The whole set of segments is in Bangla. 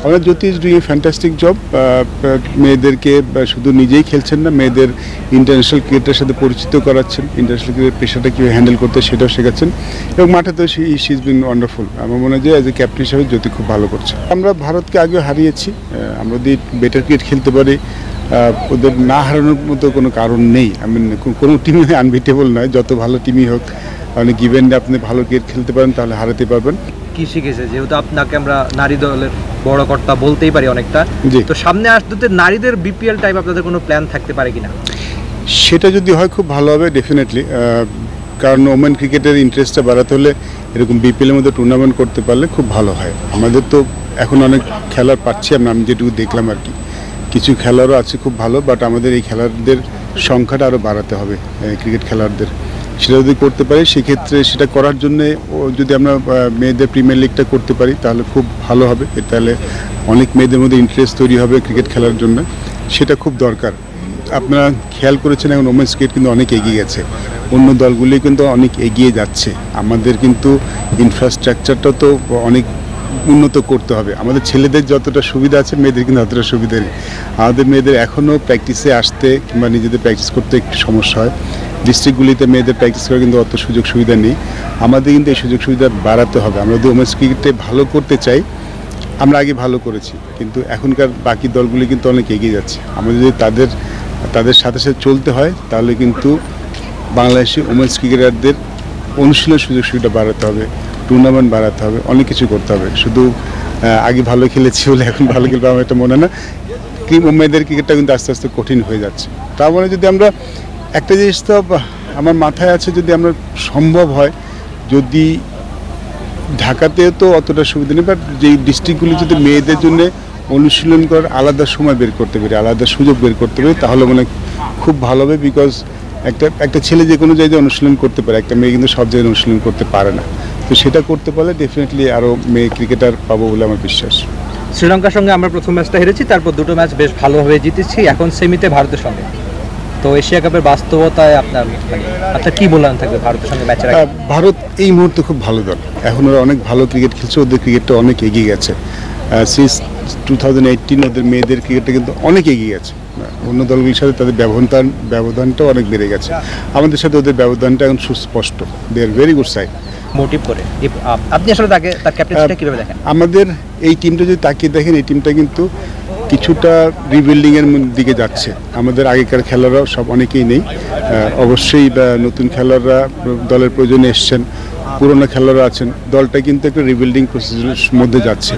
আমরা Jyoti is doing a fantastic job. মেয়েদেরকে শুধু নিজেই খেলছেন না, মেয়েদের ইন্টারন্যাশনাল ক্রিকেটের সাথে পরিচিত করাচ্ছেন, ইন্টারন্যাশনাল ক্রিকেট পেশাটা কীভাবে হ্যান্ডেল করতে সেটাও শেখাচ্ছেন এবং মাঠে তো শি ইজ বিন ওয়ান্ডারফুল। আমার মনে হয় যে অ্যাজ এ ক্যাপ্টেন হিসাবে জ্যোতি খুব ভালো করছে। আমরা ভারতকে আগেও হারিয়েছি, আমরা যদি বেটার ক্রিকেট খেলতে পারি ওদের না হারানোর মতো কোনো কারণ নেই। কোনো টিমই আনবিটেবল নয়, যত ভালো টিমই হোক। মানে গিভেন আপনি ভালো ক্রিকেট খেলতে পারেন তাহলে হারাতে পারবেন। কি শিখেছে, যেহেতু আপনাকে আমরা নারী দলের বড় কর্তা বলতেই পারি অনেকটা, তো সামনে আসতে নারীদের বিপিএল টাইপ আপনাদের কোনো প্ল্যান থাকতে পারে কিনা? সেটা যদি হয় খুব ভালো হবে ডেফিনেটলি, কারণ ওমেন ক্রিকেটের ইন্টারেস্টটা বাড়াতে হলে এরকম বিপিএলের মধ্যে টুর্নামেন্ট করতে পারলে খুব ভালো হয়। আমাদের তো এখন অনেক খেলার পাচ্ছি আমরা, আমি যেটুকু দেখলাম আর কি, কিছু খেলারও আছে খুব ভালো, বাট আমাদের এই খেলারদের সংখ্যাটা আরও বাড়াতে হবে ক্রিকেট খেলোয়াড়দের। সেটা যদি করতে পারি সেক্ষেত্রে সেটা করার জন্যে যদি আমরা মেয়েদের প্রিমিয়ার লিগটা করতে পারি তাহলে খুব ভালো হবে। তাহলে অনেক মেয়েদের মধ্যে ইন্টারেস্ট তৈরি হবে ক্রিকেট খেলার জন্য, সেটা খুব দরকার। আপনারা খেয়াল করেছেন এখন ওমেন্স ক্রিকেট কিন্তু অনেক এগিয়ে গেছে, অন্য দলগুলি কিন্তু অনেক এগিয়ে যাচ্ছে। আমাদের কিন্তু ইনফ্রাস্ট্রাকচারটা তো অনেক উন্নত করতে হবে। আমাদের ছেলেদের যতটা সুবিধা আছে মেয়েদের কিন্তু ততটা সুবিধা নেই। আমাদের মেয়েদের এখনও প্র্যাকটিসে আসতে কিংবা নিজেদের প্র্যাকটিস করতে একটু সমস্যা হয়। ডিস্ট্রিক্টগুলিতে মেয়েদের প্র্যাকটিস করার কিন্তু অত সুযোগ সুবিধা নেই। আমাদের কিন্তু এই সুযোগ সুবিধা বাড়াতে হবে। আমরা যদি ওমেন্স ক্রিকেটে ভালো করতে চাই, আমরা আগে ভালো করেছি কিন্তু এখনকার বাকি দলগুলি কিন্তু অনেক এগিয়ে যাচ্ছে। আমাদের যদি তাদের সাথে সাথে চলতে হয় তাহলে কিন্তু বাংলাদেশি ওমেন্স ক্রিকেটারদের অনুশীলনের সুযোগ সুবিধা বাড়াতে হবে, টুর্নামেন্ট বাড়াতে হবে, অনেক কিছু করতে হবে। শুধু আগে ভালো খেলেছি বলে এখন ভালো খেলবে আমার এটা মনে না। মেয়েদের ক্রিকেটটা কিন্তু আস্তে আস্তে কঠিন হয়ে যাচ্ছে। তার মানে যদি আমরা একটা জিনিস তো আমার মাথায় আছে, যদি আমরা সম্ভব হয়, যদি ঢাকাতে তো অতটা সুবিধা নেই, বাট যেই ডিস্ট্রিক্টগুলি যদি মেয়েদের জন্য অনুশীলন করার আলাদা সময় বের করতে পারি, আলাদা সুযোগ বের করতে পারি তাহলে মানে খুব ভালো হবে। বিকজ একটা ছেলে যে কোনো জায়গায় অনুশীলন করতে পারে, একটা মেয়ে কিন্তু সব জায়গায় অনুশীলন করতে পারে না। তো সেটা করতে পারলে ডেফিনেটলি আরও মেয়ে ক্রিকেটার পাবো বলে আমার বিশ্বাস। শ্রীলঙ্কার সঙ্গে আমরা প্রথম ম্যাচটা হেরেছি, তারপর দুটো ম্যাচ বেশ ভালোভাবে জিতেছি, এখন সেমিতে ভারতের সঙ্গে। তো এশিয়া কাপের বাস্তবতায় আপনার কি বললেন থাকবে ভারতের সঙ্গে ম্যাচের আগে? ভারত এই মুহূর্তে খুব ভালো দল, এখন ওরা অনেক ভালো ক্রিকেট খেলছে, ওদের ক্রিকেটটা অনেক এগিয়ে গেছে। সিন্স 2018 ওদের মেয়েদের ক্রিকেটটা কিন্তু অনেক এগিয়ে গেছে। অন্য দলগুলির সাথে তাদের ব্যবধানটাও অনেক বেড়ে গেছে। আমাদের সাথে ওদের ব্যবধানটা এখন সুস্পষ্ট। They are very good side. Motive করে আপনি আসলে তার ক্যাপ্টেন্সিটা কিভাবে দেখেন? আমাদের এই টিমটা যদি তাকিয়ে দেখেন, এই টিমটা কিন্তু কিছুটা রিবিল্ডিংয়ের দিকে যাচ্ছে। আমাদের আগেকার খেলোয়াড়রাও সব অনেকেই নেই, অবশ্যই নতুন খেলোয়াড়রা দলের প্রয়োজনে এসছেন, পুরোনো খেলোয়াড়রা আছেন। দলটা কিন্তু একটা রিবিল্ডিং প্রসেসের মধ্যে যাচ্ছে।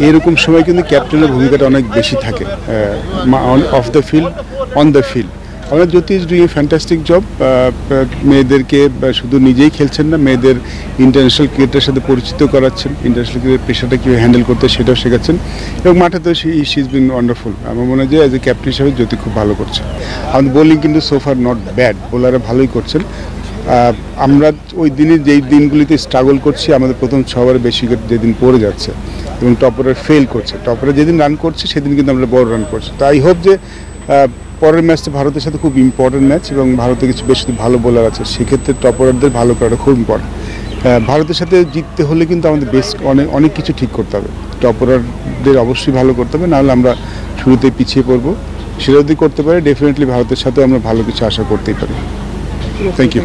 এরকম সময় কিন্তু ক্যাপ্টেনের ভূমিকাটা অনেক বেশি থাকে, off the field, on the field. আমরা Jyoti is doing a fantastic job. মেয়েদেরকে শুধু নিজেই খেলছেন না, মেয়েদের ইন্টারন্যাশনাল ক্রিকেটের সাথে পরিচিত করাচ্ছেন, ইন্টারন্যাশনাল ক্রিকেট পেশাটা কীভাবে হ্যান্ডেল করতে সেটাও শেখাচ্ছেন এবং মাঠে তো শি ইজ বিন ওয়ান্ডারফুল। আমার মনে হয় যে অ্যাজ এ ক্যাপ্টেন হিসাবে জ্যোতি খুব ভালো করছে। আমাদের বোলিং কিন্তু সোফার নট ব্যাড, বোলাররা ভালোই করছেন। আমরা ওই দিনের যেই দিনগুলিতে স্ট্রাগল করছি, আমাদের প্রথম 6 ওভারে বেশি যেদিন পড়ে যাচ্ছে এবং টপাররা ফেল করছে, টপাররা যেদিন রান করছে সেদিন কিন্তু আমরা বড় রান করছি। তো আই হোপ যে পরের ম্যাচটা ভারতের সাথে খুব ইম্পর্টেন্ট ম্যাচ এবং ভারতে কিছু বেশ ভালো বোলার আছে, সেক্ষেত্রে টপারদের ভালো করাটা খুব ইম্পর্টেন্ট। ভারতের সাথে জিততে হলে কিন্তু আমাদের বেশ অনেক কিছু ঠিক করতে হবে। টপারদের অবশ্যই ভালো করতে হবে, নাহলে আমরা শুরুতেই পিছিয়ে পড়বো। সেটা যদি করতে পারি ডেফিনেটলি ভারতের সাথেও আমরা ভালো কিছু আশা করতেই পারি। Thank you.